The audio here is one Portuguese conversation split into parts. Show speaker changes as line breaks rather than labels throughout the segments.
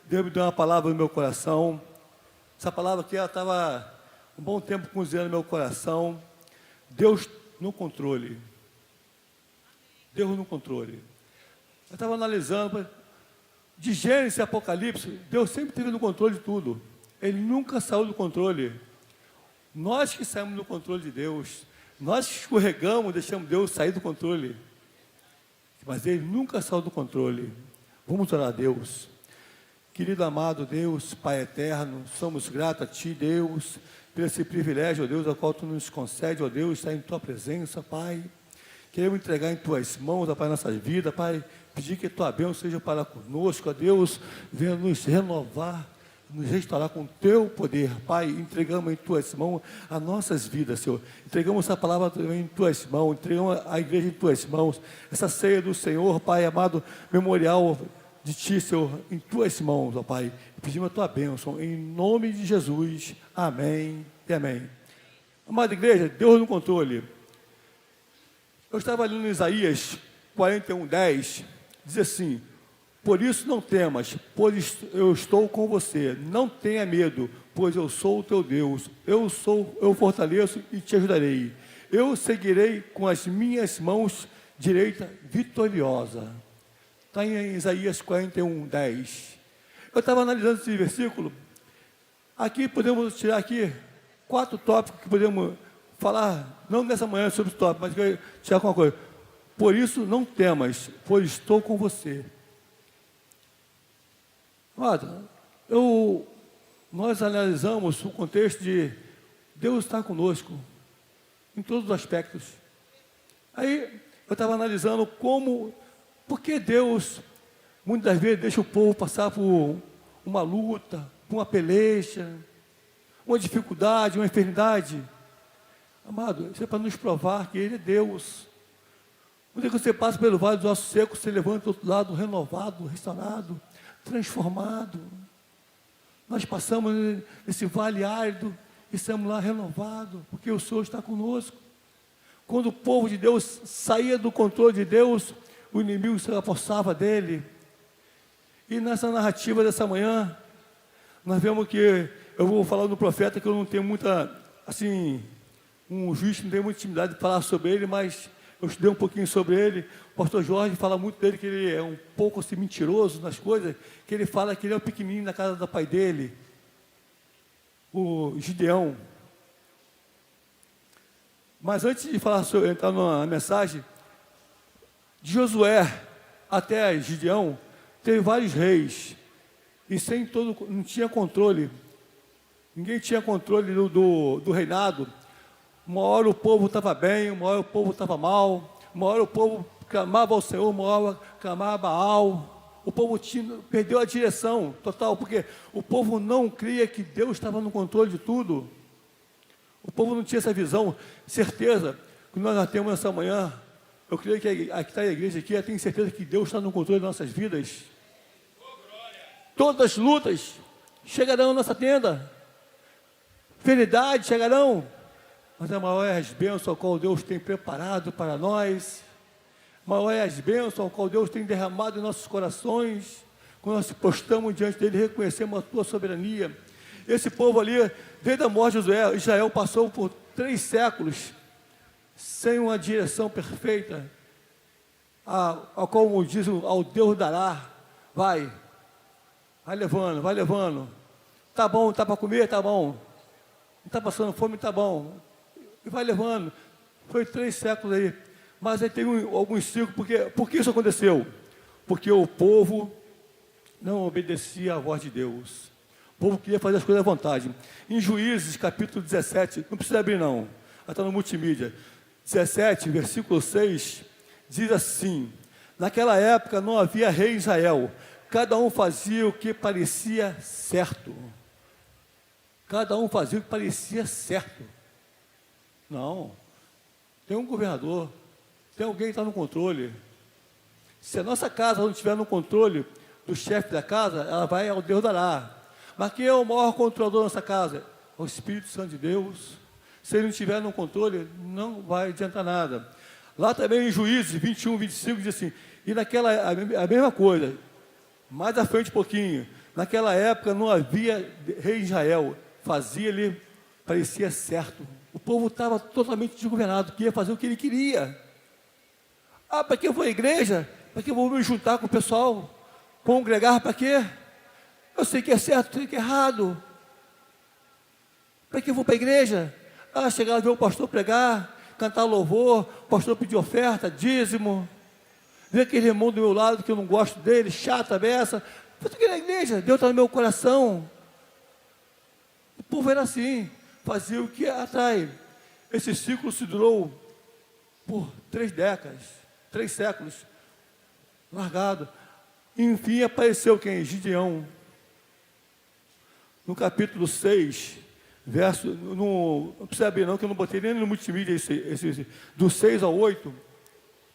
Deus me deu uma palavra no meu coração. Essa palavra aqui, ela estava um bom tempo cozinhando no meu coração. Deus no controle. Deus no controle. Eu estava analisando, de Gênesis e Apocalipse, Deus sempre esteve no controle de tudo. Ele nunca saiu do controle. Nós que saímos do controle de Deus, nós que escorregamos, deixamos Deus sair do controle. Mas Ele nunca saiu do controle. Vamos orar a Deus. Querido amado Deus, Pai eterno, somos gratos a Ti, Deus, por esse privilégio, ó Deus, ao qual Tu nos concede, ó Deus, estar em Tua presença, Pai. Queremos entregar em Tuas mãos, ó Pai, nossas vidas, Pai, pedir que Tua bênção seja para conosco, ó Deus, venha nos renovar, nos restaurar com Teu poder, Pai. Entregamos em Tuas mãos as nossas vidas, Senhor. Entregamos essa palavra também em Tuas mãos, entregamos a igreja em Tuas mãos, essa ceia do Senhor, Pai amado, memorial de Ti, Senhor, em Tuas mãos, ó Pai. Pedimos a Tua bênção, em nome de Jesus. Amém e amém. Amada igreja, Deus no controle. Eu estava lendo em Isaías 41:10, diz assim: por isso não temas, pois eu estou com você. Não tenha medo, pois eu sou o teu Deus. Eu fortaleço e te ajudarei. Eu seguirei com as minhas mãos direita vitoriosa. Está em Isaías 41:10. Eu estava analisando esse versículo. Aqui podemos tirar aqui 4 tópicos que podemos falar, não nessa manhã sobre os tópicos, mas que tirar alguma coisa. Por isso não temas, pois estou com você. Amado, nós analisamos o contexto de Deus estar conosco em todos os aspectos. Aí eu estava analisando por que Deus muitas vezes deixa o povo passar por uma luta, por uma peleja, uma dificuldade, uma enfermidade. Amado, isso é para nos provar que Ele é Deus. Quando você passa pelo vale dos ossos secos, você levanta do outro lado renovado, restaurado, transformado. Nós passamos nesse vale árido e estamos lá renovados, porque o Senhor está conosco. Quando o povo de Deus saía do controle de Deus, o inimigo se apossava dele. E nessa narrativa dessa manhã, nós vemos que, eu vou falar do profeta, que eu não tenho muita, assim, um juiz que não tem muita intimidade de falar sobre ele, mas eu estudei um pouquinho sobre ele. O pastor Jorge fala muito dele, que ele é um pouco assim, mentiroso nas coisas, que ele fala que ele é o pequenininho na casa do pai dele, o Gideão. Mas antes de falar sobre, entrar na mensagem, de Josué até Gideão, teve vários reis, e não tinha controle, ninguém tinha controle do reinado. Uma hora o povo estava bem, uma hora o povo estava mal, uma hora o povo clamava ao Senhor, uma hora clamava a Baal. O povo perdeu a direção total, porque o povo não cria que Deus estava no controle de tudo. O povo não tinha essa visão, certeza, que nós já temos essa manhã. Eu creio que aqui está a igreja aqui, eu tenho certeza que Deus está no controle das nossas vidas. Todas as lutas chegarão à nossa tenda, enfermidades chegarão, mas a maior é as bênçãos ao qual Deus tem preparado para nós. Maior é as bênçãos ao qual Deus tem derramado em nossos corações. Quando nós nos postamos diante dele, reconhecemos a tua soberania. Esse povo ali, desde a morte de Josué, Israel passou por 3 séculos sem uma direção perfeita, ao qual diz, ao Deus dará. Vai levando. Tá bom, tá para comer, tá bom. Não está passando fome, tá bom. E vai levando. Foi 3 séculos aí. Mas aí tem alguns ciclos. Por que isso aconteceu? Porque o povo não obedecia à voz de Deus. O povo queria fazer as coisas à vontade. Em Juízes, capítulo 17, não precisa abrir não, está no multimídia. 17, versículo 6, diz assim: naquela época não havia rei em Israel. Cada um fazia o que parecia certo. Cada um fazia o que parecia certo. Não. Tem um governador, tem alguém que está no controle. Se a nossa casa não estiver no controle do chefe da casa, ela vai ao Deus dará. Mas quem é o maior controlador da nossa casa? O Espírito Santo de Deus. Se ele não estiver no controle, não vai adiantar nada. Lá também em Juízes 21, 25, diz assim: e naquela, a mesma coisa, mais à frente um pouquinho, Naquela época não havia rei de Israel, fazia-lhe, parecia certo. O povo estava totalmente desgovernado, queria fazer o que ele queria. Ah, para que eu vou à igreja? Para que eu vou me juntar com o pessoal? Congregar para quê? Eu sei que é certo, eu sei que é errado. Para que eu vou para a igreja? Ah, chegar lá ver o pastor pregar, cantar louvor, o pastor pedir oferta, dízimo. Ver aquele irmão do meu lado que eu não gosto dele, chata, beça. Eu estou aqui na igreja, Deus está no meu coração. O povo era assim, fazia o que atrai. Esse ciclo se durou por 3 décadas, 3 séculos, largado. Enfim, apareceu quem? Gideão. No capítulo 6, verso, não precisa abrir não, que eu não botei nem no multimídia do 6 ao 8,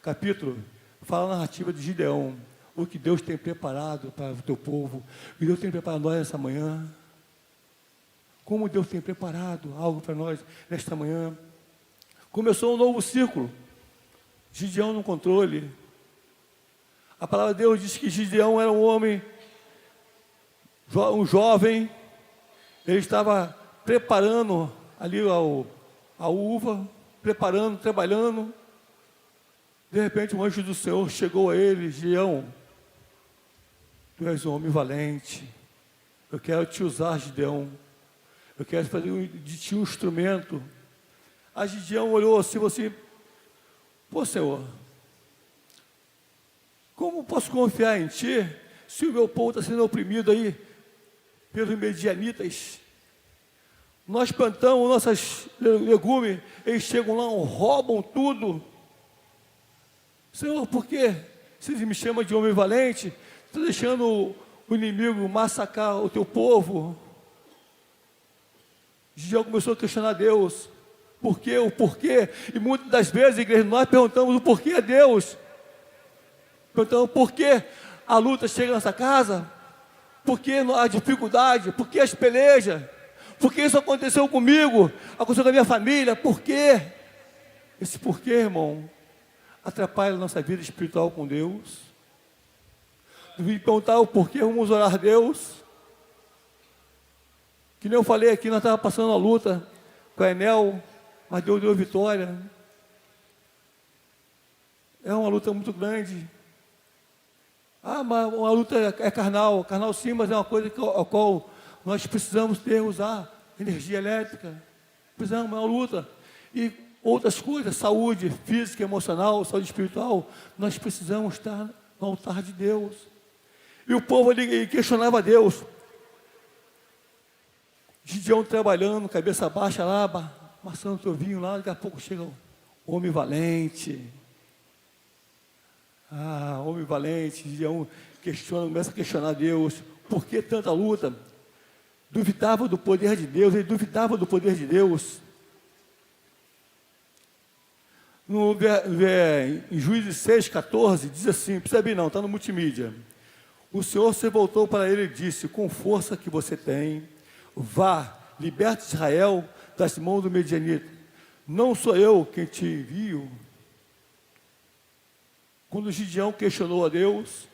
capítulo, fala a narrativa de Gideão, o que Deus tem preparado para o teu povo, o que Deus tem preparado para nós nessa manhã, como Deus tem preparado algo para nós nesta manhã. Começou um novo ciclo, Gideão no controle. A palavra de Deus diz que Gideão era um homem, um jovem, ele estava preparando ali a uva, preparando, trabalhando. De repente, um anjo do Senhor chegou a ele: Gideão, tu és um homem valente, eu quero te usar, Gideão, eu quero fazer de ti um instrumento. A Gideão olhou assim, pô, Senhor, como posso confiar em ti, se o meu povo está sendo oprimido aí pelos medianitas? Nós plantamos nossos legumes, eles chegam lá, roubam tudo. Senhor, por que vocês me chamam de homem valente? Está deixando o inimigo massacrar o teu povo? Gideão começou a questionar Deus. Por quê? O porquê? E muitas das vezes, igreja, nós perguntamos o porquê a Deus. Perguntamos por que a luta chega nessa casa? Por que a dificuldade? Por que as pelejas? Por que isso aconteceu comigo? Aconteceu com a minha família? Por quê? Esse porquê, irmão, atrapalha a nossa vida espiritual com Deus. Devia perguntar o porquê, vamos orar a Deus. Que nem eu falei aqui, nós estávamos passando a luta com a Enel, mas Deus deu vitória. É uma luta muito grande. Ah, mas uma luta é carnal. Carnal sim, mas é uma coisa a qual nós precisamos usar energia elétrica. Precisamos, é uma luta. E outras coisas, saúde física, emocional, saúde espiritual, nós precisamos estar no altar de Deus. E o povo ali questionava Deus. Gideão trabalhando, cabeça baixa lá, amassando o teu vinho lá, daqui a pouco chega um homem valente. Ah, homem valente, Gideão começa a questionar Deus. Por que tanta luta? Duvidava do poder de Deus, ele duvidava do poder de Deus. Em Juízes 6,14, diz assim, precisa abrir não, está no multimídia. O Senhor se voltou para ele e disse: com força que você tem, vá, liberte Israel das mãos do medianita. Não sou eu quem te envio. Quando Gideão questionou a Deus,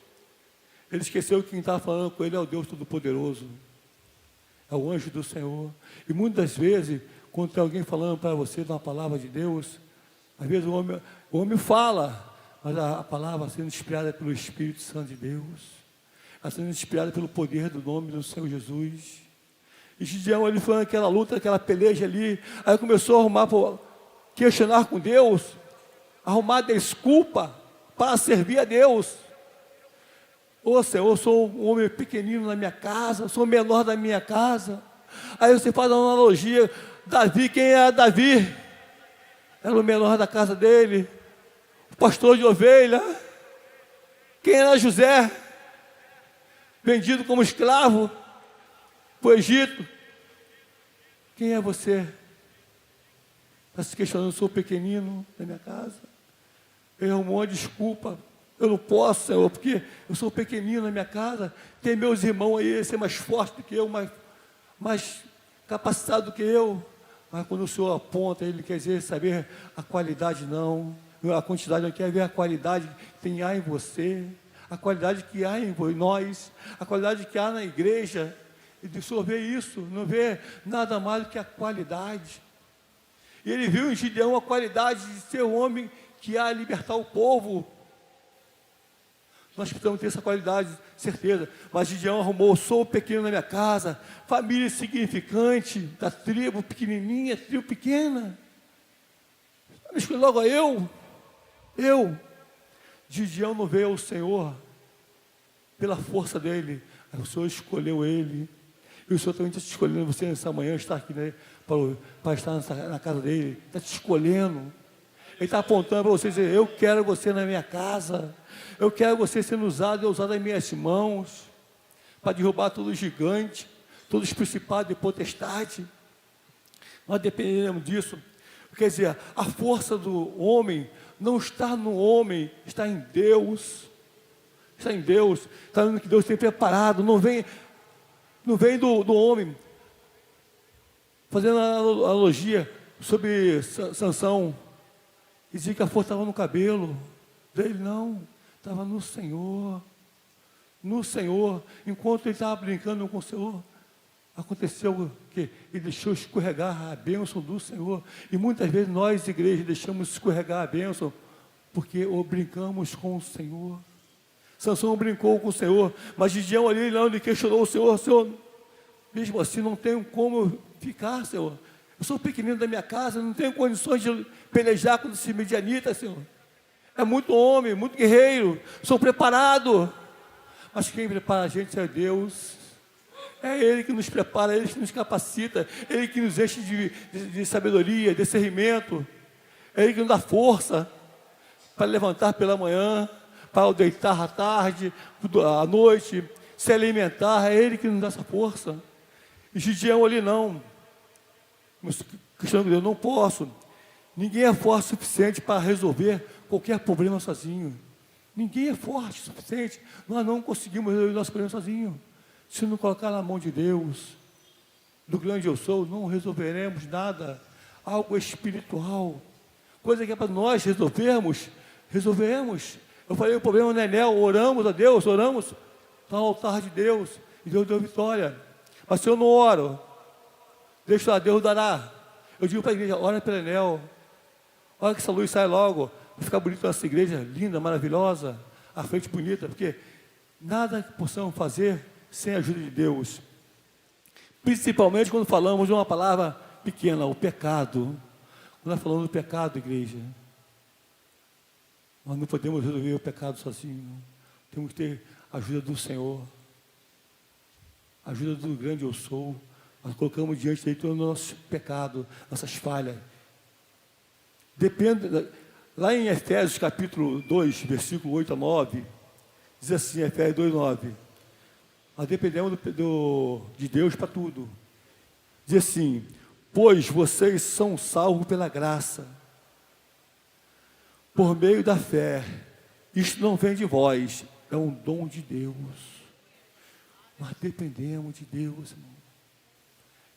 ele esqueceu que quem estava falando com ele é o Deus Todo-Poderoso. É o anjo do Senhor. E muitas vezes, quando tem alguém falando para você uma palavra de Deus, às vezes o homem fala, mas a palavra sendo inspirada pelo Espírito Santo de Deus, sendo inspirada pelo poder do nome do Senhor Jesus. E Gideão, ele foi naquela luta, aquela peleja ali, aí começou a questionar com Deus, arrumar desculpa para servir a Deus. Ô Senhor, eu sou um homem pequenino na minha casa, sou o menor da minha casa. Aí você faz uma analogia, Davi, quem era Davi? Era o menor da casa dele, o pastor de ovelha. Quem era José? Vendido como escravo para o Egito. Quem é você? Está se questionando, eu sou pequenino na minha casa. Ele arrumou uma desculpa. Eu não posso, Senhor, porque eu sou pequenino na minha casa. Tem meus irmãos aí, ser mais forte do que eu, mais capacitado do que eu. Mas quando o Senhor aponta, Ele quer dizer saber a qualidade não. A quantidade não quer ver a qualidade que tem em você. a qualidade que há em nós, a qualidade que há na igreja. E o Senhor vê isso, não vê nada mais do que a qualidade. E ele viu em Gideão a qualidade de ser o homem que há a libertar o povo. Nós precisamos ter essa qualidade, certeza. Mas Gideão arrumou: sou pequeno na minha casa, família insignificante, da tribo pequenininha, tribo pequena. Mas logo eu. Gideão não veio ao Senhor pela força dele. O Senhor escolheu ele. E o Senhor também está te escolhendo, você nessa manhã, estar aqui, né, para estar na casa dele. Está te escolhendo. Ele está apontando para você, dizer: eu quero você na minha casa. Eu quero você sendo usado e usado nas minhas mãos, para derrubar todo gigante, todos os principados e potestade. Nós dependemos disso. Quer dizer, a força do homem não está no homem, está em Deus. Está em Deus. Está no que Deus tem preparado. Não vem do homem. Fazendo a analogia sobre Sansão, e dizia que a força estava no cabelo dele. Não, estava no Senhor. No Senhor. Enquanto ele estava brincando com o Senhor, aconteceu que ele deixou escorregar a bênção do Senhor. E muitas vezes nós, igreja, deixamos escorregar a bênção porque brincamos com o Senhor. Sansão brincou com o Senhor, mas Gideão ali, não, ele questionou o Senhor: Senhor, mesmo assim não tenho como ficar, Senhor. Eu sou pequenino da minha casa, não tenho condições de pelejar com esse midianita, Senhor. É muito homem, muito guerreiro, sou preparado. Mas quem prepara a gente é Deus. É Ele que nos prepara, Ele que nos capacita, Ele que nos enche de sabedoria, de discernimento. É Ele que nos dá força para levantar pela manhã, para deitar à tarde, à noite, se alimentar. É Ele que nos dá essa força. E Gideão ali não. Cristiano, eu não posso. Ninguém é forte o suficiente para resolver qualquer problema sozinho. Ninguém é forte o suficiente. Nós não conseguimos resolver o nosso problema sozinho. Se não colocar na mão de Deus, do grande eu sou, não resolveremos nada. Algo espiritual. Coisa que é para nós resolvermos. Eu falei, o problema não é Nel. Oramos a Deus, oramos. Está no altar de Deus. E Deus deu vitória. Mas se eu não oro, deixa lá, Deus dará. Eu digo para a igreja: ora pela Enel. Olha que essa luz sai logo. Vai ficar bonita essa igreja, linda, maravilhosa. A frente bonita, porque nada que possamos fazer sem a ajuda de Deus. Principalmente quando falamos de uma palavra pequena, o pecado. Quando nós falamos do pecado, igreja, nós não podemos resolver o pecado sozinho. Temos que ter a ajuda do Senhor. A ajuda do grande eu sou. Nós colocamos diante dele todo o nosso pecado, nossas falhas. Lá em Efésios capítulo 2, versículo 8 a 9, diz assim, Efésios 2, 9. Nós dependemos de Deus para tudo. Diz assim: pois vocês são salvos pela graça, por meio da fé. Isto não vem de vós, é um dom de Deus. Nós dependemos de Deus, irmão.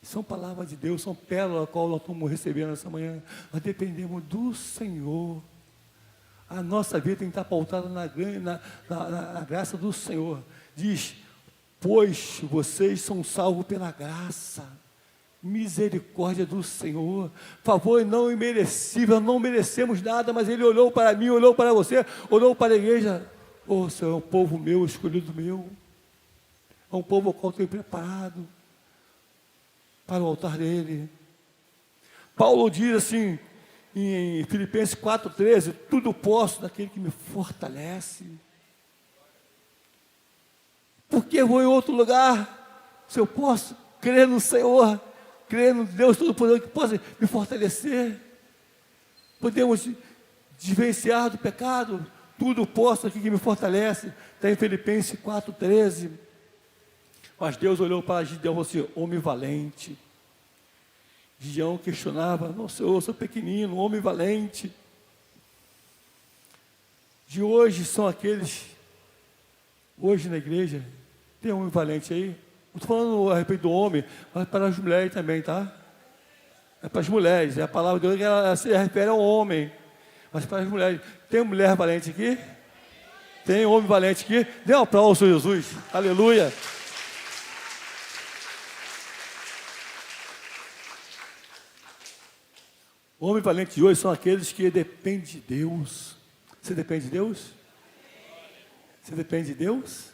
São palavras de Deus, são pérolas a qual nós estamos recebendo essa manhã. Nós dependemos do Senhor. A nossa vida tem que estar pautada na graça do Senhor. Diz: pois vocês são salvos pela graça, misericórdia do Senhor, favor não imerecível. Não merecemos nada, mas Ele olhou para mim, olhou para você, olhou para a igreja. Oh, Senhor, é um povo meu, escolhido meu. É um povo ao qual eu tenho preparado para o altar dele. Paulo diz assim, em Filipenses 4,13: tudo posso naquele que me fortalece. Por que vou em outro lugar? Se eu posso crer no Senhor, crer no Deus Todo-Poderoso que possa me fortalecer. Podemos desvencilhar do pecado. Tudo posso aqui que me fortalece. Está em Filipenses 4,13. Mas Deus olhou para Gideão e falou assim: homem valente. Gideão questionava: não, Senhor, eu sou pequenino, homem valente. De hoje são aqueles, hoje na igreja, tem homem valente aí? Não estou falando a respeito do homem, mas para as mulheres também, tá? É para as mulheres, a palavra de Deus ela se refere ao homem, mas para as mulheres. Tem mulher valente aqui? Tem um homem valente aqui. Dê um aplauso, Jesus. Aleluia. O homem valente de hoje são aqueles que dependem de Deus. Você depende de Deus? Você depende de Deus?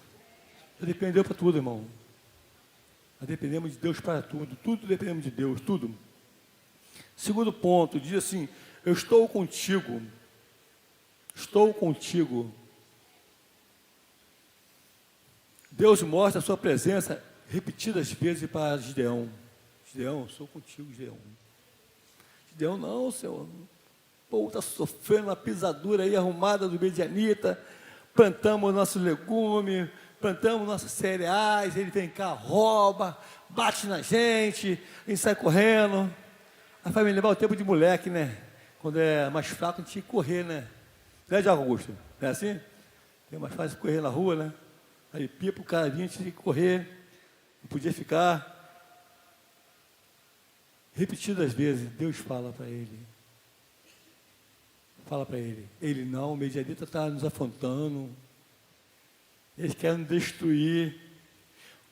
Você depende de Deus para tudo, irmão. Nós dependemos de Deus para tudo. Tudo dependemos de Deus, tudo. Segundo ponto, diz assim: eu estou contigo. Estou contigo. Deus mostra a sua presença repetidas vezes para Gideão. Gideão, sou contigo, Gideão. Gideão, não, Senhor. O povo está sofrendo uma pisadura aí arrumada do medianita. Plantamos nossos legumes, plantamos nossos cereais. Ele vem cá, rouba, bate na gente, a gente sai correndo. Aí vai me lembrar o tempo de moleque, né? Quando é mais fraco, a gente tinha que correr, né? Não é, Diago Augusto? Não é assim? É mais fácil correr na rua, né? Aí pipa o cara vinha, a gente tinha que correr. Não podia ficar. Repetidas vezes, Deus fala para ele. Fala para ele. Ele não, o medianita está nos afrontando. Eles querem nos destruir.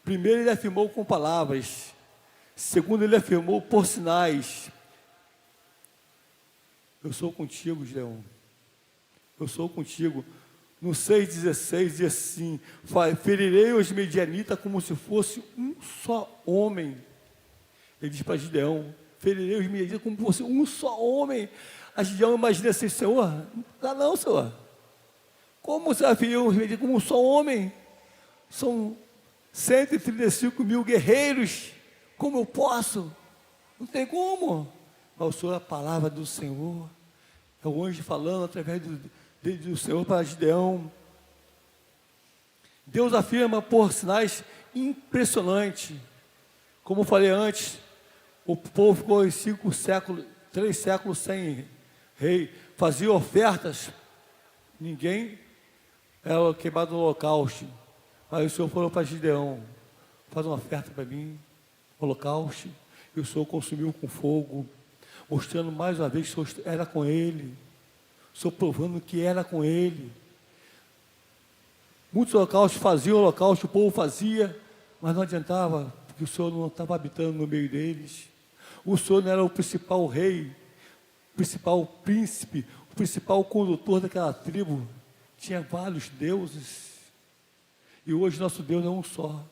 Primeiro ele afirmou com palavras. Segundo ele afirmou por sinais. Eu sou contigo, Gideão. Eu sou contigo. No 6,16 diz assim: ferirei os medianitas como se fosse um só homem. Ele diz para Gideão: ferirei os medianitas como se fosse um só homem. A Gideão imagina assim: Senhor, não, Senhor. Como você vai ferir os medianitas como um só homem? São 135 mil guerreiros. Como eu posso? Não tem como. Mas o Senhor é a palavra do Senhor. É o anjo falando através do Senhor para Gideão. Deus afirma por sinais impressionantes. Como eu falei antes, o povo ficou em 3 séculos sem rei. Fazia ofertas. Ninguém era queimado no holocausto. Aí o Senhor falou para Gideão: faz uma oferta para mim, holocausto. E o Senhor consumiu com fogo, mostrando mais uma vez que o Senhor era com ele. O Senhor provando que era com ele. Muitos holocaustos faziam holocausto, o povo fazia, mas não adiantava, porque o Senhor não estava habitando no meio deles. O Senhor não era o principal rei, o principal príncipe, o principal condutor daquela tribo. Tinha vários deuses. E hoje nosso Deus é um só.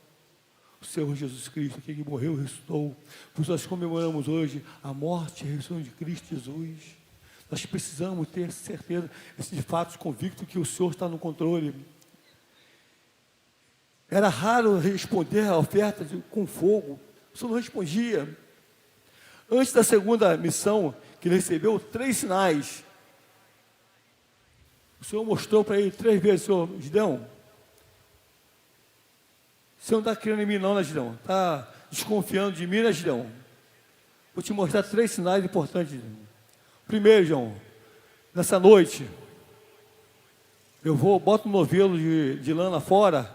O Senhor Jesus Cristo, aquele que morreu e ressuscitou. Por isso nós comemoramos hoje a morte e a ressurreição de Cristo Jesus. Nós precisamos ter certeza, de fato, convicto que o Senhor está no controle. Era raro responder a oferta com fogo. O Senhor não respondia. Antes da segunda missão, que ele recebeu 3 sinais. O Senhor mostrou para ele 3 vezes: Senhor, Gideão, você não está crendo em mim não, né, Gideão? Está desconfiando de mim, né, Gideão? Vou te mostrar 3 sinais importantes, Gideão. Primeiro, João, nessa noite, boto um novelo de lã fora,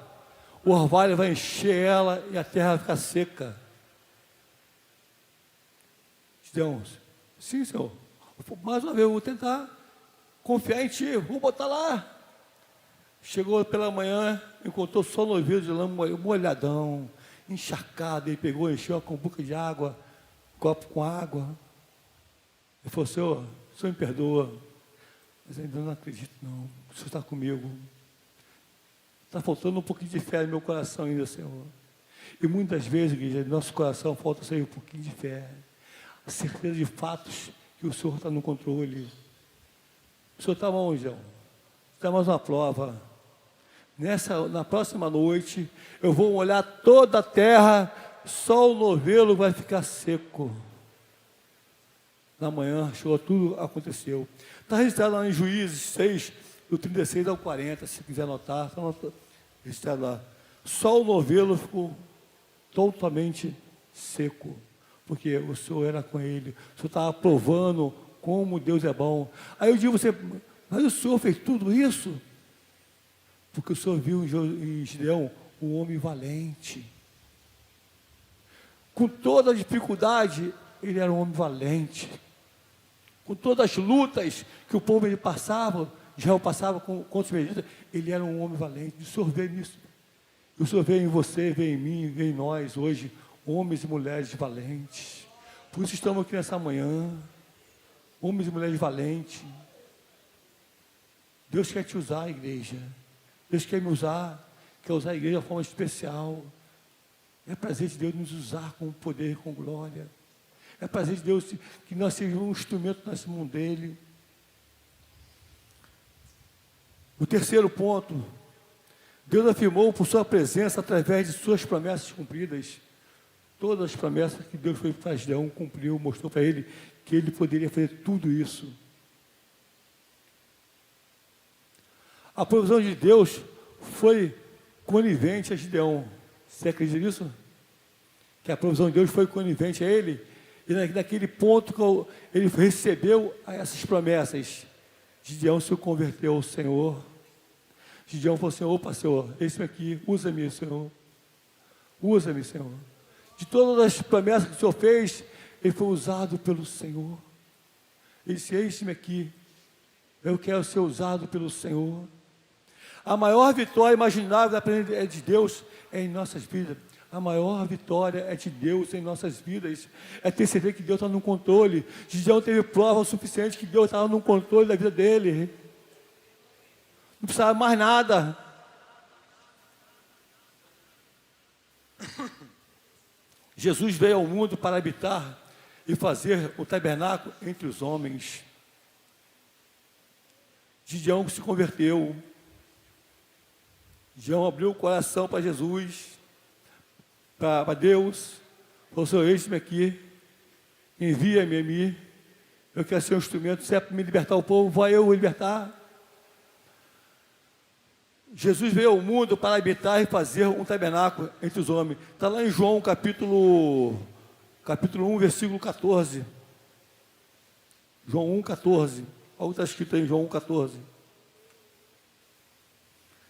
o orvalho vai encher ela e a terra vai ficar seca. Gideão, sim, Senhor. Mais uma vez, eu vou tentar confiar em Ti, vou botar lá. Chegou pela manhã, encontrou só novelo de lã molhadão, encharcado. Ele pegou, encheu a cumbuca de água, copo com água. Ele falou: Senhor me perdoa, mas ainda não acredito não, o Senhor está comigo. Está faltando um pouquinho de fé no meu coração ainda, Senhor. E muitas vezes, igreja, no nosso coração falta, Senhor, um pouquinho de fé. A certeza de fatos que o Senhor está no controle. O Senhor está onde, João? Está mais uma prova. Na próxima noite, eu vou molhar toda a terra, só o novelo vai ficar seco. Na manhã, chegou, tudo aconteceu. Está registrado lá em Juízes 6, do 36 ao 40, se quiser anotar, está registrado lá. Só o novelo ficou totalmente seco, porque o Senhor era com ele. O Senhor estava provando como Deus é bom. Aí eu digo a você: mas o Senhor fez tudo isso? Porque o Senhor viu em Gideão um homem valente. Com toda a dificuldade, ele era um homem valente. Com todas as lutas que o povo passava, Israel passava contra os meditas, ele era um homem valente. O Senhor vê nisso. O Senhor vê em você, vê em mim, vê em nós hoje, homens e mulheres valentes. Por isso estamos aqui nessa manhã, homens e mulheres valentes. Deus quer te usar, igreja. Deus quer me usar, quer usar a igreja de uma forma especial. É prazer de Deus nos usar com poder, com glória. É prazer de Deus que nós sejamos um instrumento nesse mundo dele. O terceiro ponto, Deus afirmou por sua presença através de suas promessas cumpridas. Todas as promessas que Deus fez para Gideão cumpriu, mostrou para ele que ele poderia fazer tudo isso. A provisão de Deus foi conivente a Gideão. Você acredita nisso? Que a provisão de Deus foi conivente a ele, e naquele ponto que ele recebeu essas promessas, Gideão se converteu ao Senhor. Gideão falou assim: opa, Senhor, esse aqui, usa-me, Senhor. Usa-me, Senhor. De todas as promessas que o Senhor fez, ele foi usado pelo Senhor. Ele disse: eis-me aqui, eu quero ser usado pelo Senhor. A maior vitória imaginável de Deus é em nossas vidas. A maior vitória é de Deus em nossas vidas. É ter certeza que Deus está no controle. Gideão teve prova o suficiente que Deus estava no controle da vida dele. Não precisava mais nada. Jesus veio ao mundo para habitar e fazer o tabernáculo entre os homens. Gideão se converteu. Gideão abriu o coração para Jesus, para Deus. Falou: Senhor, eis-me aqui, envia-me a mim. Eu quero ser um instrumento, se é para me libertar o povo, vai eu libertar. Jesus veio ao mundo para habitar e fazer um tabernáculo entre os homens. Está lá em João, capítulo 1, versículo 14. João 1, 14. Olha o que está escrito aí em João 1, 14.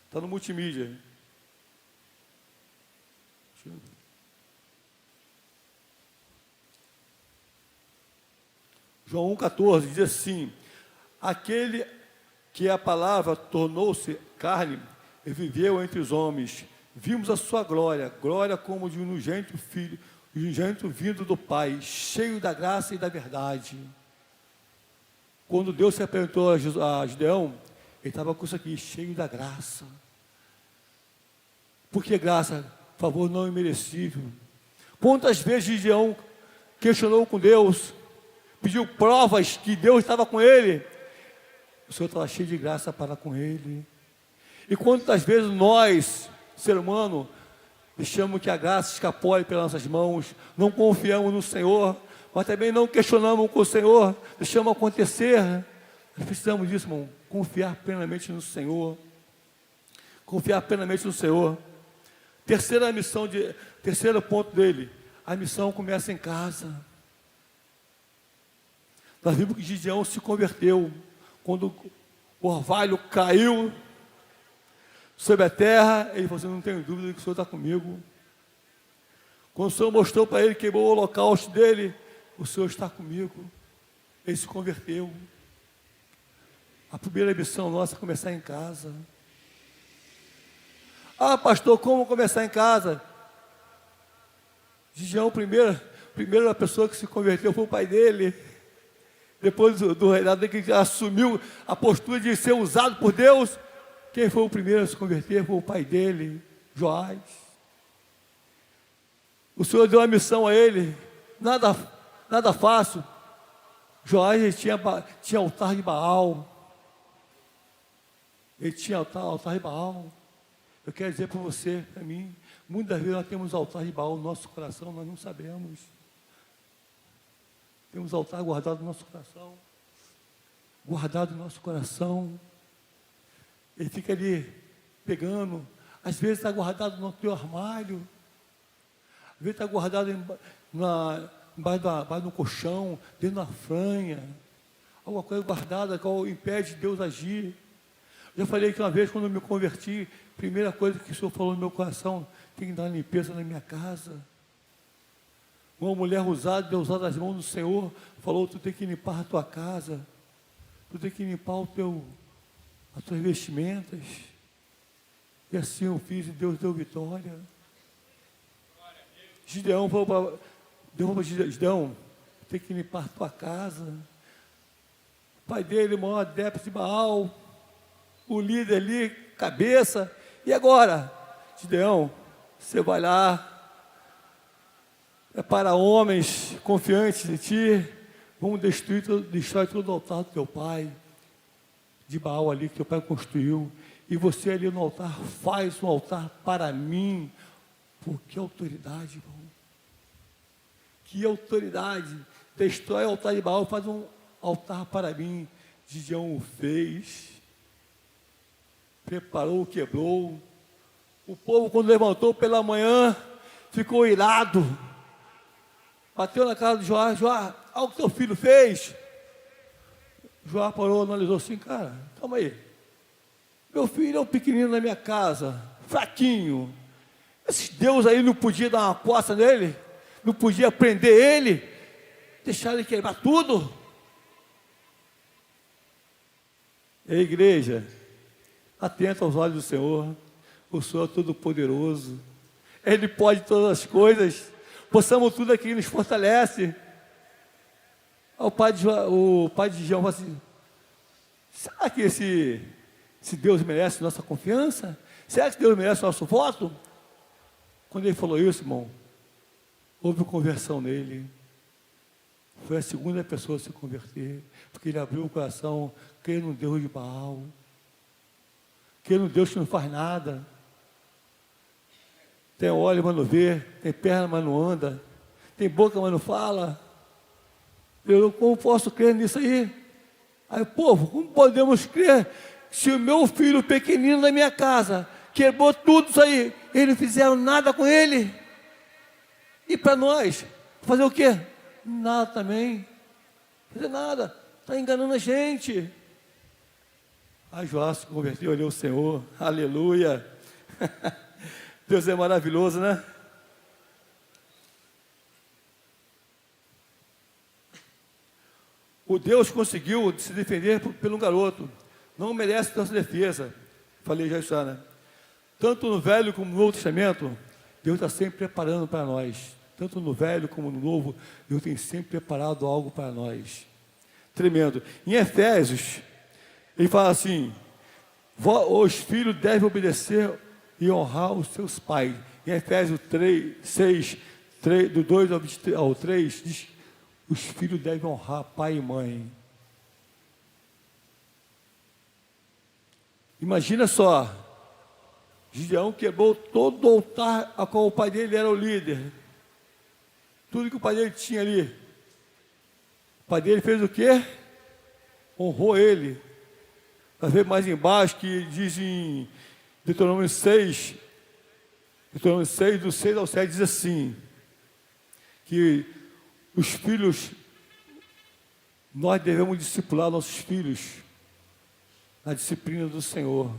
Está no multimídia. João 1, 14 diz assim: aquele que a palavra tornou-se carne e viveu entre os homens, vimos a sua glória, glória como de um unigênito filho, unigênito vindo do Pai, cheio da graça e da verdade. Quando Deus se apresentou a Gideão, ele estava com isso aqui, cheio da graça. Por que graça? Favor não imerecível. Quantas vezes Gideão questionou com Deus, pediu provas que Deus estava com ele, o Senhor estava cheio de graça para com ele. E quantas vezes nós, ser humano, deixamos que a graça escapole pelas nossas mãos, não confiamos no Senhor, mas também não questionamos com o Senhor, deixamos acontecer. Nós precisamos disso, irmão, confiar plenamente no Senhor. Confiar plenamente no Senhor. Terceiro ponto dele, a missão começa em casa. Nós vimos que Gideão se converteu quando o orvalho caiu sobre a terra. Ele falou assim: não tenho dúvida que o Senhor está comigo. Quando o Senhor mostrou para ele, queimou o holocausto dele, o Senhor está comigo. Ele se converteu. A primeira missão nossa é começar em casa. Ah, pastor, como começar em casa? Gideão, primeira pessoa que se converteu foi o pai dele. Depois do reinado dele, que assumiu a postura de ser usado por Deus, quem foi o primeiro a se converter foi o pai dele, Joás. O Senhor deu uma missão a ele, nada fácil. Joás tinha altar de Baal. Ele tinha altar de Baal. Eu quero dizer para você, para mim, muitas vezes nós temos altar de Baal no nosso coração, nós não sabemos. Temos altar guardado no nosso coração. Guardado no nosso coração. Ele fica ali pegando. Às vezes está guardado no teu armário. Às vezes está guardado embaixo do colchão, dentro da franha. Alguma coisa guardada que impede Deus agir. Já falei que uma vez, quando eu me converti, a primeira coisa que o Senhor falou no meu coração: tem que dar limpeza na minha casa. Uma mulher usada das mãos do Senhor falou: tu tem que limpar a tua casa, tu tem que limpar as tuas vestimentas. E assim eu fiz e Deus deu vitória. Gideão falou para Gideão, tem que limpar a tua casa. O pai dele, o maior adepto de Baal, o líder ali, cabeça. E agora, Gideão, você vai lá, é para homens confiantes em ti, vamos destrói todo o altar do teu pai, de Baal ali, que teu pai construiu, e você ali no altar, faz um altar para mim, porque autoridade, irmão. Que autoridade, destrói o altar de Baal, faz um altar para mim. Gideão o fez, preparou, quebrou. O povo, quando levantou pela manhã, ficou irado, bateu na cara de Joá, Joá, olha o que teu filho fez. Joá parou, analisou assim, cara, calma aí, meu filho é um pequenino na minha casa, fraquinho, esses deuses aí não podia dar uma coça nele, não podia prender ele, deixar ele quebrar tudo. E a igreja, atenta aos olhos do Senhor, o Senhor é todo-poderoso, Ele pode todas as coisas, possamos tudo aqui, nos fortalece. O pai de João falou assim, será que esse Deus merece nossa confiança? Será que Deus merece nosso voto? Quando ele falou isso, irmão, houve conversão nele. Foi a segunda pessoa a se converter, porque ele abriu o coração, crendo no Deus de Baal, crendo no Deus que não faz nada. Tem olho, mas não vê, tem perna, mas não anda, tem boca, mas não fala. Eu como posso crer nisso aí? Aí, povo, como podemos crer se o meu filho pequenino da minha casa quebrou tudo isso aí, eles não fizeram nada com ele? E para nós, fazer o quê? Nada também, fazer nada, está enganando a gente. Aí Joás se converteu, olhou o Senhor, aleluia. Deus é maravilhoso, né? O Deus conseguiu se defender pelo garoto, não merece nossa defesa. Falei já isso, né? Tanto no Velho como no Novo Testamento, Deus está sempre preparando para nós. Tanto no Velho como no Novo, Deus tem sempre preparado algo para nós. Tremendo. Em Efésios, ele fala assim, os filhos devem obedecer e honrar os seus pais. Em Efésios 6, do 2 ao 3, diz, os filhos devem honrar pai e mãe. Imagina só, Gideão quebrou todo o altar a qual o pai dele era o líder. Tudo que o pai dele tinha ali. O pai dele fez o quê? Honrou ele. Vai ver mais embaixo que diz em Deuteronômio 6, do 6 ao 7, diz assim, que os filhos, nós devemos discipular nossos filhos na disciplina do Senhor.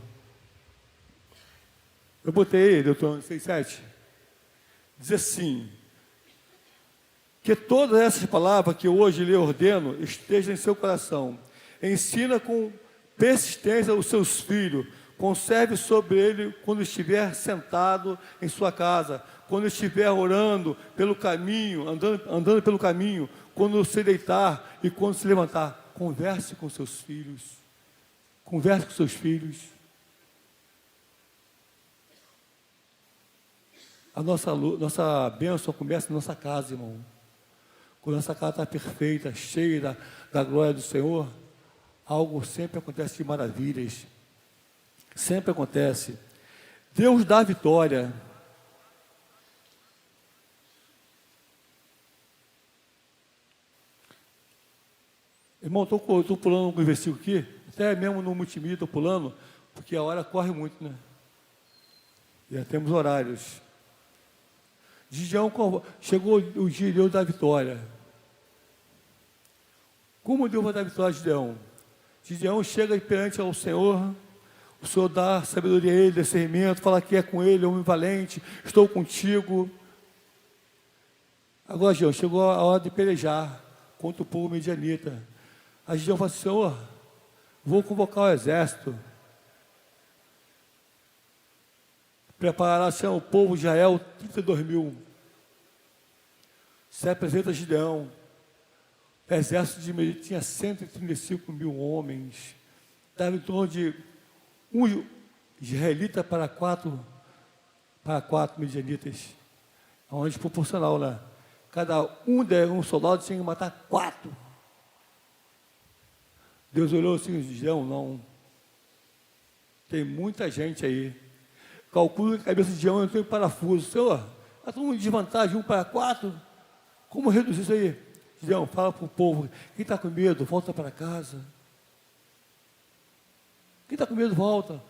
Eu botei aí, Deuteronômio 6, 7, diz assim, que todas essas palavras que hoje lhe ordeno estejam em seu coração, ensina com persistência os seus filhos, conserve sobre ele quando estiver sentado em sua casa, quando estiver orando pelo caminho, andando pelo caminho, quando se deitar e quando se levantar. Converse com seus filhos. Converse com seus filhos. A nossa bênção começa na nossa casa, irmão. Quando nossa casa está perfeita, cheia da glória do Senhor, algo sempre acontece de maravilhas. Sempre acontece. Deus dá a vitória. Irmão, estou pulando algum versículo aqui, até mesmo no multimídia estou pulando, porque a hora corre muito, né? Já temos horários. Gideão, chegou o dia de Deus dar vitória. Como Deus vai dar vitória a Gideão? Gideão chega perante ao Senhor, o Senhor dá sabedoria a ele, discernimento, fala que é com ele, homem valente, estou contigo. Agora, Gideão, chegou a hora de pelejar contra o povo medianita. Aí Gideão fala assim, Senhor, vou convocar o exército, Preparará-se o povo de Israel 32.000. Se apresenta Gideão. O exército de Midian tinha 135.000 homens. Dava em torno de um israelita para quatro midianitas. Onde proporcional, né? Cada um soldado tinha que matar 4. Deus olhou assim, Gideão, não. Tem muita gente aí. Calcula que a cabeça de Gideão não tem parafuso. Senhor, está todo mundo de desvantagem, 1 para 4. Como reduzir isso aí? Gideão, fala para o povo. Quem está com medo, volta para casa. Quem está com medo, volta.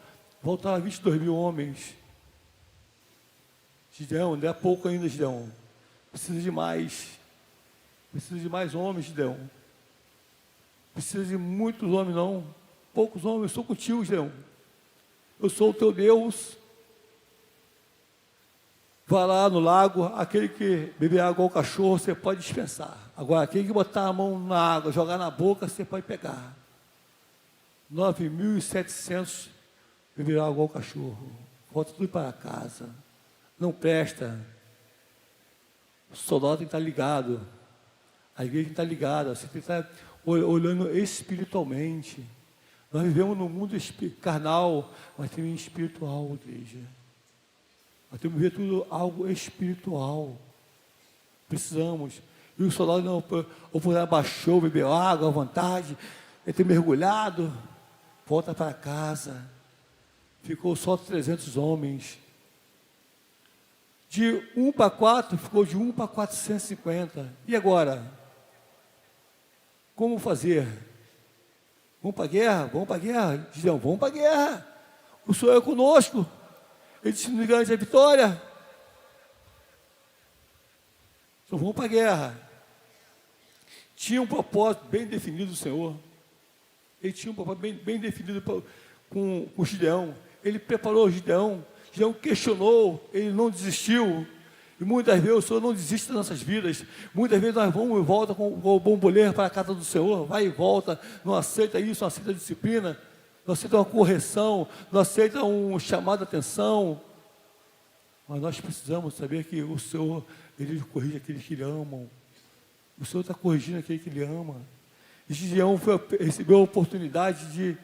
Voltaram 22.000 homens. Gideão, não é pouco ainda, Gideão. Precisa de mais. Precisa de mais homens, Gideão. Precisa de muitos homens, não. Poucos homens, eu sou contigo, Gideão. Eu sou o teu Deus. Vá lá no lago, aquele que beber água ao cachorro, você pode dispensar. Agora, aquele que botar a mão na água, jogar na boca, você pode pegar. 9.700 beber água ao cachorro. Volta tudo para casa. Não presta. O soldado tem que estar ligado. A igreja tem que estar ligada. Você tem que estar olhando espiritualmente. Nós vivemos num mundo carnal, mas tem um espiritual, igreja. Nós temos que ver tudo algo espiritual. Precisamos. E o soldado não, ou por abaixou, bebeu água à vontade, ele tem mergulhado, volta para casa. Ficou só 300 homens. De 1 para 4, ficou de 1 para 450. E agora? Como fazer? Vamos para a guerra? Vamos para a guerra? Gideão, vamos para a guerra. O Senhor é conosco. Ele disse, não me garante a vitória. Então vamos para a guerra. Tinha um propósito bem definido do Senhor. Ele tinha um propósito bem definido com o Gideão. Ele preparou o Gideão. Gideão questionou, ele não desistiu. E muitas vezes o Senhor não desiste das nossas vidas. Muitas vezes nós vamos e volta com o bomboleiro para a casa do Senhor. Vai e volta, não aceita isso, não aceita a disciplina. Não aceita uma correção, não aceita um chamado de atenção. Mas nós precisamos saber que o Senhor, Ele corrige aqueles que Ele amam. O Senhor está corrigindo aquele que Ele ama. E Gideão recebeu a oportunidade de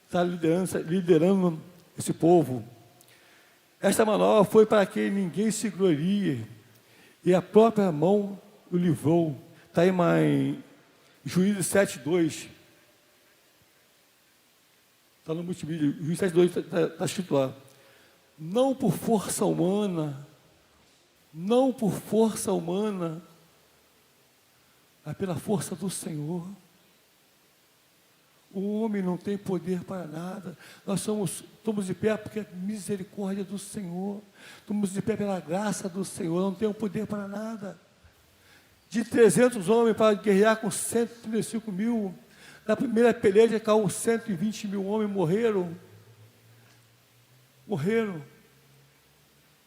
estar liderando esse povo. Esta manobra foi para que ninguém se glorie. E a própria mão o livrou. Está aí em Juízes 7:2. Está no multimídia, Juízes 7:2 está escrito lá. Não por força humana, mas pela força do Senhor. O homem não tem poder para nada. Nós estamos de pé porque é misericórdia do Senhor. Estamos de pé pela graça do Senhor. Não temos poder para nada. De 300 homens para guerrear com 135.000. Na primeira peleja caiu 120.000 homens, morreram.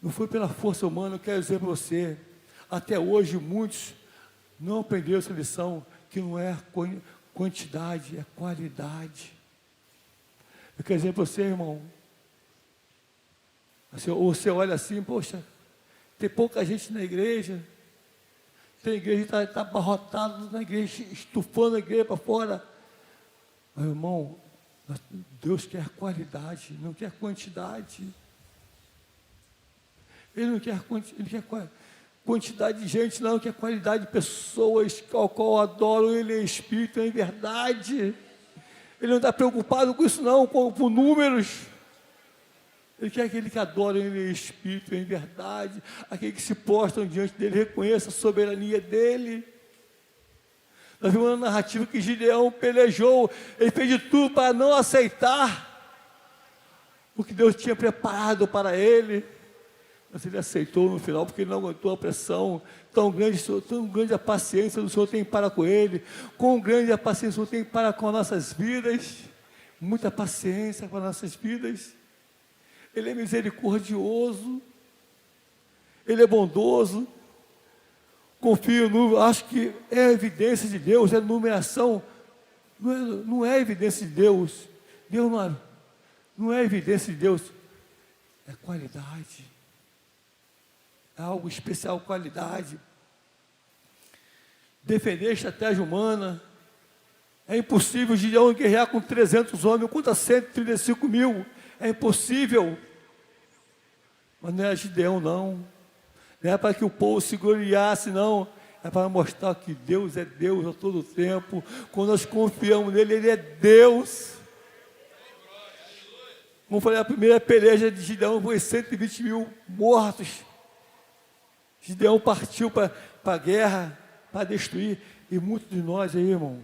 Não foi pela força humana, eu quero dizer para você. Até hoje muitos não aprenderam essa lição, que não é quantidade, é qualidade. Eu quero dizer para você, irmão. Você olha assim, poxa, tem pouca gente na igreja. Tem igreja que está abarrotado na igreja, estufando a igreja para fora. Mas, irmão, Deus quer qualidade, não quer quantidade. Ele não quer quantidade de gente, não, quer qualidade de pessoas ao qual adoram Ele em espírito e em verdade. Ele não está preocupado com isso, não, com números. Ele quer aquele que adora Ele em espírito e em verdade, aquele que se prostram diante dEle, reconheça a soberania dEle. Nós vimos uma narrativa que Gideão pelejou, ele fez de tudo para não aceitar o que Deus tinha preparado para ele. Mas ele aceitou no final, porque ele não aguentou a pressão. Tão grande a paciência do Senhor tem para com ele. Quão grande a paciência do Senhor tem para com as nossas vidas. Muita paciência com as nossas vidas. Ele é misericordioso. Ele é bondoso. Confio no, acho que é evidência de Deus, é numeração. Não é evidência de Deus. Deus não é evidência de Deus. é qualidade. É algo especial, qualidade. Defender a estratégia humana. É impossível Gideão guerrear com 300 homens contra 135 mil. É impossível. Mas não é Gideão, não. Não é para que o povo se gloriasse, não. É para mostrar que Deus é Deus a todo tempo. Quando nós confiamos nele, ele é Deus. Como falei, a primeira peleja de Gideão foi 120 mil mortos. Gideão partiu para a guerra, para destruir. E muitos de nós aí, irmão,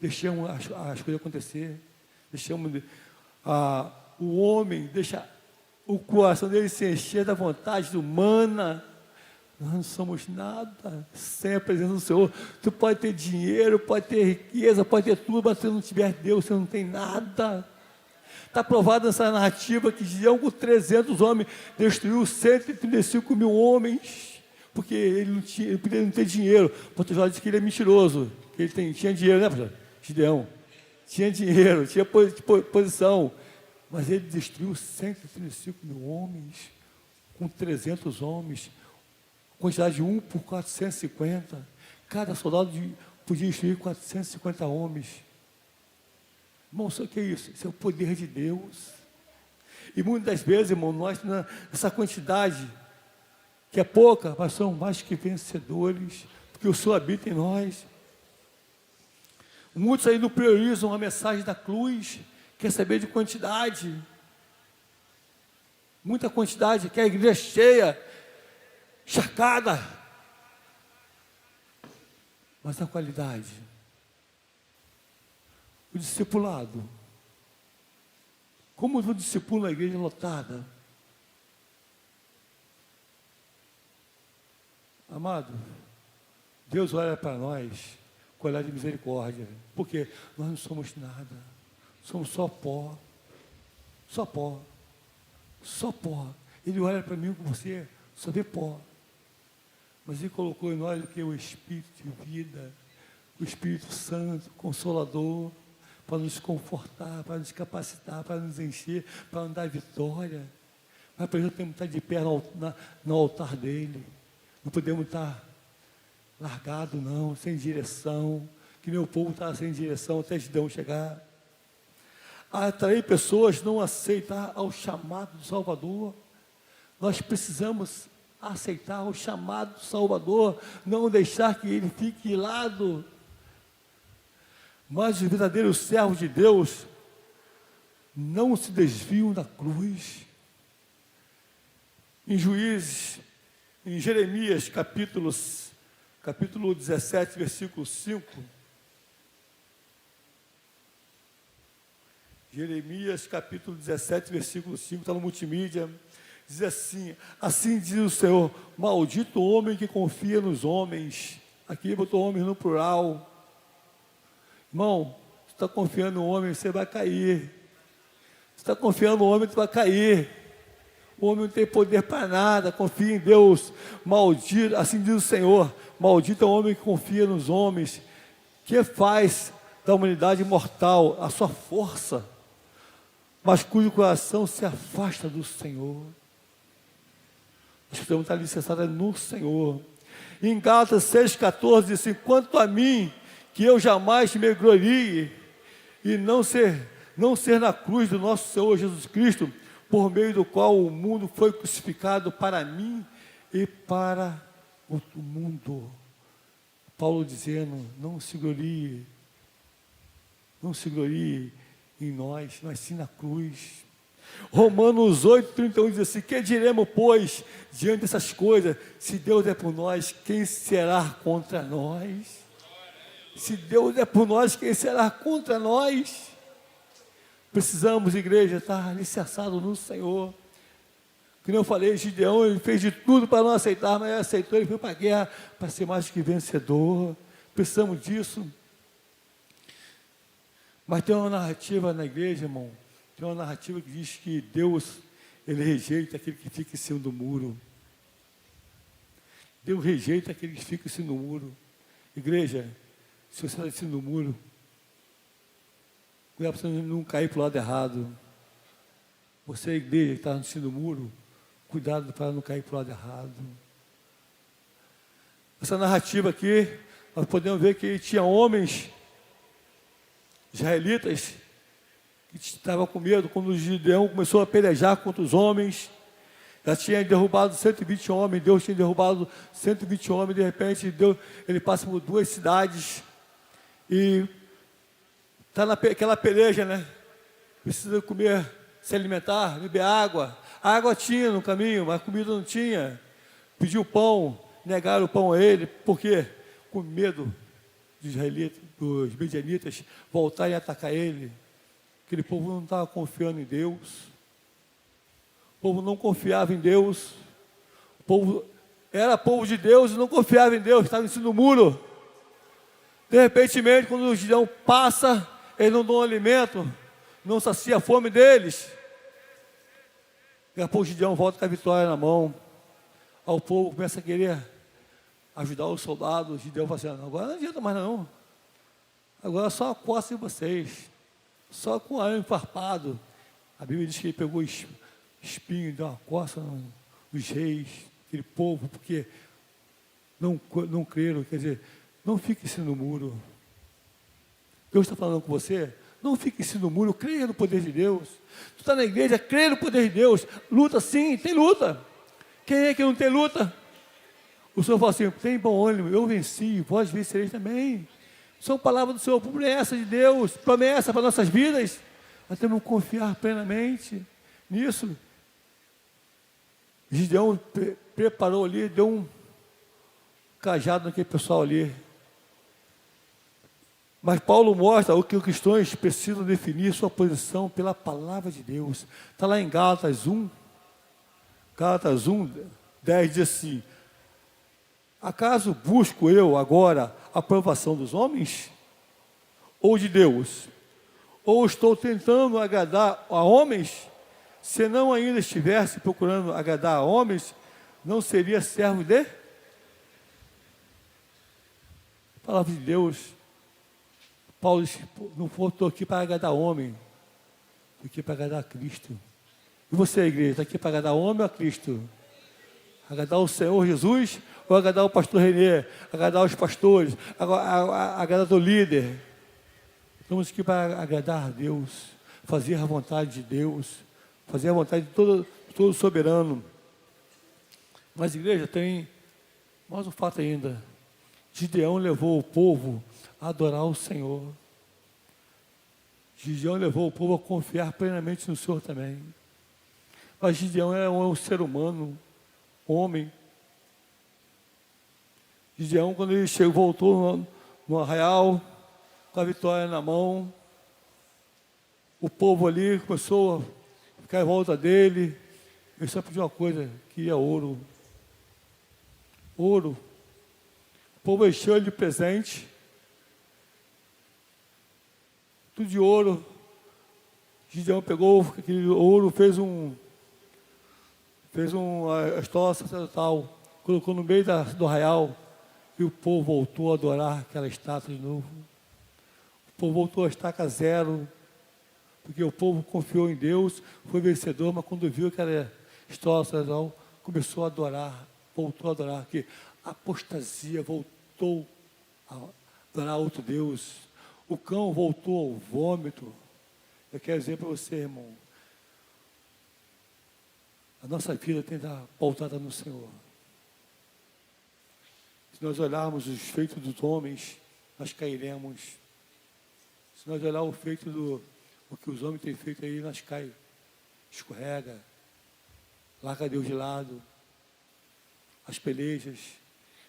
deixamos as coisas acontecer. Deixamos o homem, deixa o coração dele se encher da vontade humana. Nós não somos nada sem a presença do Senhor. Tu pode ter dinheiro, pode ter riqueza, pode ter tudo, mas se não tiver Deus, você não tem nada. Está provado nessa narrativa que Gideão com 300 homens destruiu 135 mil homens, porque ele não podia não ter dinheiro. O pastor disse que ele é mentiroso, que ele tinha dinheiro, né, pastor? Gideão tinha dinheiro, tinha posição, mas ele destruiu 135 mil homens com 300 homens, quantidade de 1 por 450. Cada soldado podia destruir 450 homens. Irmão, sabe o que é isso? Isso é o poder de Deus. E muitas das vezes, irmão, nós, nessa quantidade, que é pouca, mas somos mais que vencedores, porque o Senhor habita em nós. Muitos aí não priorizam a mensagem da cruz, quer saber de quantidade. Muita quantidade, quer a igreja cheia, encharcada. Mas a qualidade. O discipulado. Como eu discipulo a igreja lotada? Amado, Deus olha para nós com olhar de misericórdia, porque nós não somos nada, somos só pó, só pó, só pó. Ele olha para mim com você, só vê pó, mas Ele colocou em nós o que? O Espírito de vida, o Espírito Santo, Consolador, para nos confortar, para nos capacitar, para nos encher, para nos dar vitória. Mas por exemplo, temos que estar de pé no altar dele. Não podemos estar largado, não, sem direção, que meu povo está sem direção até Gideão chegar. Atrair pessoas, não aceitar ao chamado do Salvador. Nós precisamos aceitar o chamado do Salvador, não deixar que ele fique de lado. Mas os verdadeiros servos de Deus não se desviam da cruz. Em Juízes, em Jeremias, capítulo 17, versículo 5. Jeremias, capítulo 17, versículo 5, está no multimídia. Diz assim: assim diz o Senhor, maldito o homem que confia nos homens. Aqui botou homens no plural. Irmão, você está confiando no homem, você vai cair. Você está confiando no homem, você vai cair. O homem não tem poder para nada, confia em Deus. Maldito, assim diz o Senhor, maldito é o homem que confia nos homens, que faz da humanidade mortal a sua força, mas cujo coração se afasta do Senhor. Nós precisamos estar alicerçados no Senhor. Em Gálatas 6,14 diz assim: quanto a mim, que eu jamais me glorie, e não ser na cruz do nosso Senhor Jesus Cristo, por meio do qual o mundo foi crucificado para mim e para o mundo. Paulo dizendo, não se glorie em nós, mas sim na cruz. Romanos 8,31 diz assim: que diremos, pois, diante dessas coisas? Se Deus é por nós, quem será contra nós? Se Deus é por nós, quem será contra nós? Precisamos, igreja, estar alicerçado no Senhor. Como eu falei, Gideão, ele fez de tudo para não aceitar, mas ele aceitou, ele foi para a guerra para ser mais que vencedor. Precisamos disso. Mas tem uma narrativa na igreja, irmão, tem uma narrativa que diz que Deus, ele rejeita aquele que fica em cima do muro. Deus rejeita aquele que fica em cima do muro. Igreja, se você está em cima do muro, cuidado para você não cair para o lado errado. Você é a igreja que está no cima do muro, cuidado para não cair para o lado errado. Essa narrativa aqui, nós podemos ver que tinha homens israelitas que estavam com medo quando o Gideão começou a pelejar contra os homens. Já tinha derrubado 120 homens, Deus tinha derrubado 120 homens, de repente Deus, ele passa por 2 cidades e está naquela peleja, né? Precisa comer, se alimentar, beber água. A água tinha no caminho, mas a comida não tinha. Pediu pão, negaram o pão a ele, por quê? Com medo dos israelitas, dos midianitas voltarem a atacar ele. Aquele povo não estava confiando em Deus. O povo não confiava em Deus. O povo era povo de Deus e não confiava em Deus, estava em cima do muro. De repente, quando o Gideão passa, eles não dão alimento, não sacia a fome deles. Daqui a pouco o Gideão volta com a vitória na mão. Aí o povo começa a querer ajudar os soldados. O Gideão fala assim: agora não adianta mais não. Agora só a costa de vocês. Só com o arame farpado. A Bíblia diz que ele pegou espinho e deu uma costa nos reis, aquele povo, porque não creram. Quer dizer, não fique em cima do muro. Deus está falando com você. Não fique em cima do muro, creia no poder de Deus. Tu está na igreja, creia no poder de Deus. Luta sim, tem luta. Quem é que não tem luta? O Senhor fala assim: tem bom ânimo, eu venci, vós vencereis também. São palavras do Senhor, promessa de Deus, promessa para nossas vidas. Nós temos que confiar plenamente nisso. Gideão preparou ali, deu um cajado naquele pessoal ali. Mas Paulo mostra o que os cristãos precisam definir sua posição pela palavra de Deus. Está lá em Gálatas 1, 10 diz assim: acaso busco eu agora a aprovação dos homens? Ou de Deus? Ou estou tentando agradar a homens? Se não ainda estivesse procurando agradar a homens, não seria servo de? Palavra de Deus. Paulo disse: não estou aqui para agradar homem, estou aqui para agradar a Cristo. E você, igreja, está aqui para agradar homem ou a Cristo? Agradar o Senhor Jesus ou agradar o pastor Renê, agradar os pastores, agradar o líder? Estamos aqui para agradar a Deus, fazer a vontade de Deus, fazer a vontade de todo soberano. Mas, igreja, tem mais um fato ainda. Gideão levou o povo a adorar o Senhor. Gideão levou o povo a confiar plenamente no Senhor também. Mas Gideão é um ser humano, homem. Gideão, quando ele voltou no arraial, com a vitória na mão, o povo ali começou a ficar em volta dele. Ele só pediu uma coisa: queria ouro. Ouro. O povo encheu ele de presente, tudo de ouro. Gideão pegou aquele ouro, fez uma estola sacerdotal, colocou no meio do arraial, e o povo voltou a adorar aquela estátua de novo. O povo voltou a estaca zero, porque o povo confiou em Deus, foi vencedor, mas quando viu aquela estola sacerdotal, começou a adorar, voltou a adorar, que a apostasia voltou a adorar outro Deus. O cão voltou ao vômito. Eu quero dizer para você, irmão, a nossa vida tem que estar pautada no Senhor. Se nós olharmos os feitos dos homens, nós cairemos. Se nós olharmos o que os homens têm feito aí, nós caímos, escorrega, larga Deus de lado. As pelejas.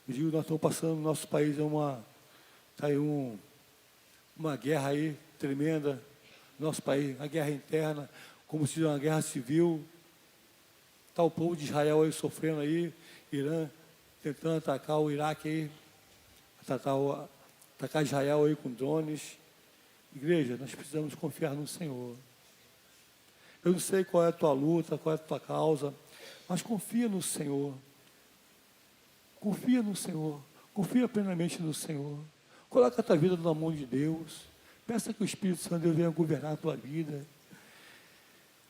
Eu digo, nós estamos passando no nosso país está aí uma guerra aí tremenda. Nosso país, a guerra interna, como se fosse uma guerra civil. Está o povo de Israel aí sofrendo aí, Irã tentando atacar o Iraque aí, atacar Israel aí com drones. Igreja, nós precisamos confiar no Senhor. Eu não sei qual é a tua luta, qual é a tua causa, mas confia no Senhor. Confia no Senhor, confia plenamente no Senhor. Coloca a tua vida na mão de Deus. Peça que o Espírito Santo de Deus venha governar a tua vida.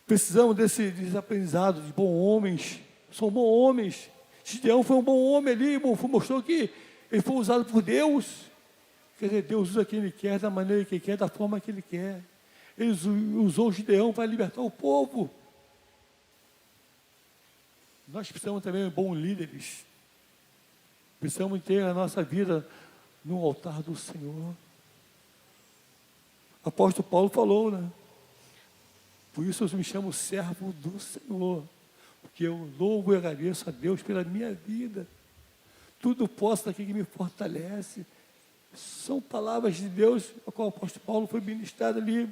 Precisamos desse aprendizado de bons homens. São bons homens. Gideão foi um bom homem ali, irmão, mostrou que ele foi usado por Deus. Quer dizer, Deus usa quem Ele quer, da maneira que Ele quer, da forma que Ele quer. Ele usou Gideão para libertar o povo. Nós precisamos também de bons líderes. Precisamos ter a nossa vida no altar do Senhor. O apóstolo Paulo falou, né? Por isso eu me chamo servo do Senhor. Porque eu louvo e agradeço a Deus pela minha vida. Tudo posso daquele que me fortalece. São palavras de Deus, a qual o apóstolo Paulo foi ministrado ali.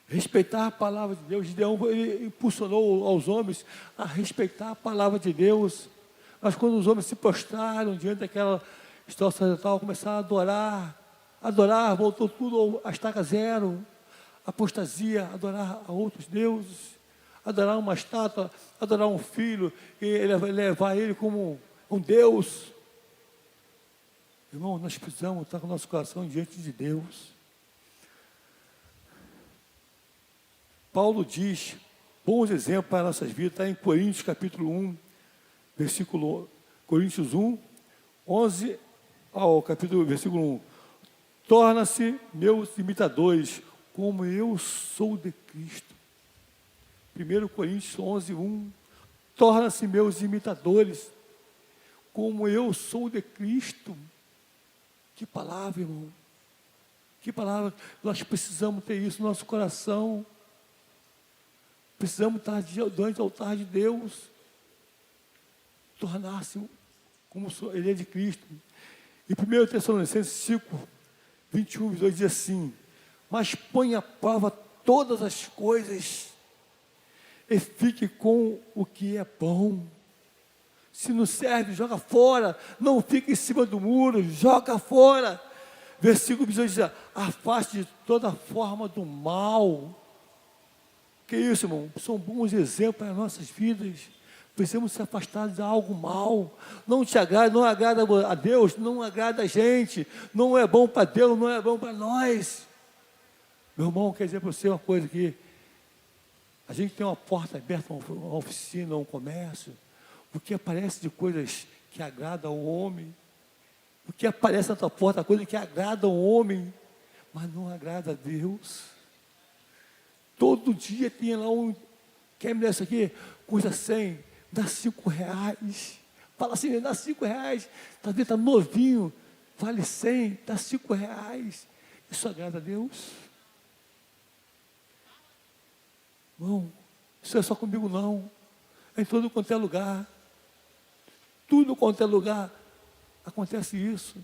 Respeitar a palavra de Deus. Ele impulsionou aos homens a respeitar a palavra de Deus. Mas quando os homens se prostraram diante daquela situação sacerdotal, começaram a adorar, voltou tudo à estaca zero. Apostasia, adorar a outros deuses, adorar uma estátua, adorar um filho, e levar ele como um Deus. Irmão, nós precisamos estar com o nosso coração diante de Deus. Paulo diz, bons exemplos para nossas vidas, está em Coríntios capítulo 1, Coríntios 1, 11 ao versículo 1. Torna-se meus imitadores, como eu sou de Cristo. 1 Coríntios 11, 1. Torna-se meus imitadores, como eu sou de Cristo. Que palavra, irmão. Que palavra. Nós precisamos ter isso no nosso coração. Precisamos estar diante do altar de Deus. Tornar-se como Ele é de Cristo. E 1 Tessalonicenses 5, 21, 22 diz assim: mas põe à prova todas as coisas e fique com o que é bom. Se não serve, joga fora. Não fique em cima do muro, joga fora. Versículo 18 diz: afaste de toda forma do mal. Que isso, irmão? São bons exemplos para as nossas vidas. Precisamos se afastar de algo mal. Não te agrada, não agrada a Deus, não agrada a gente. Não é bom para Deus, não é bom para nós. Meu irmão, quer dizer para você uma coisa aqui. A gente tem uma porta aberta, uma oficina, um comércio. O que aparece de coisas que agradam ao homem. O que aparece na tua porta, coisa que agrada ao homem, mas não agrada a Deus. Todo dia tem lá quer me dar isso aqui? Custa 100, dá R$5. Fala assim, dá R$5. Talvez está novinho, vale 100, dá R$5. Isso agrada a Deus? Não, isso é só comigo não. É em todo quanto é lugar. Tudo quanto é lugar acontece isso.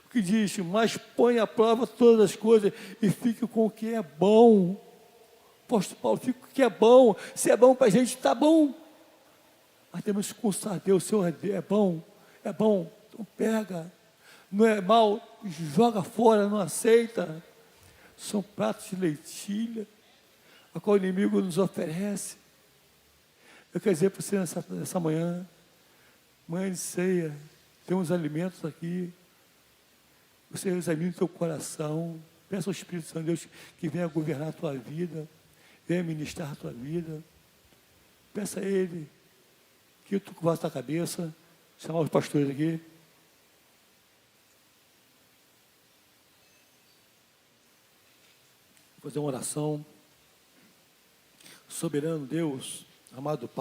O que diz, mas põe à prova todas as coisas e fique com o que é bom. Apóstolo Paulo, fique com o que é bom. Se é bom para a gente, está bom. Mas temos que consultar a Deus, Senhor, é bom, então pega. Não é mal, joga fora, não aceita. São pratos de leitilha, a qual o inimigo nos oferece. Eu quero dizer para você nessa manhã de ceia, tem uns alimentos aqui. Você examine o teu coração, peça ao Espírito Santo de Deus que venha governar a tua vida, venha ministrar a tua vida. Peça a Ele que tu curva a tua cabeça, chamar os pastores aqui. Vou fazer uma oração. Soberano Deus, amado Pai.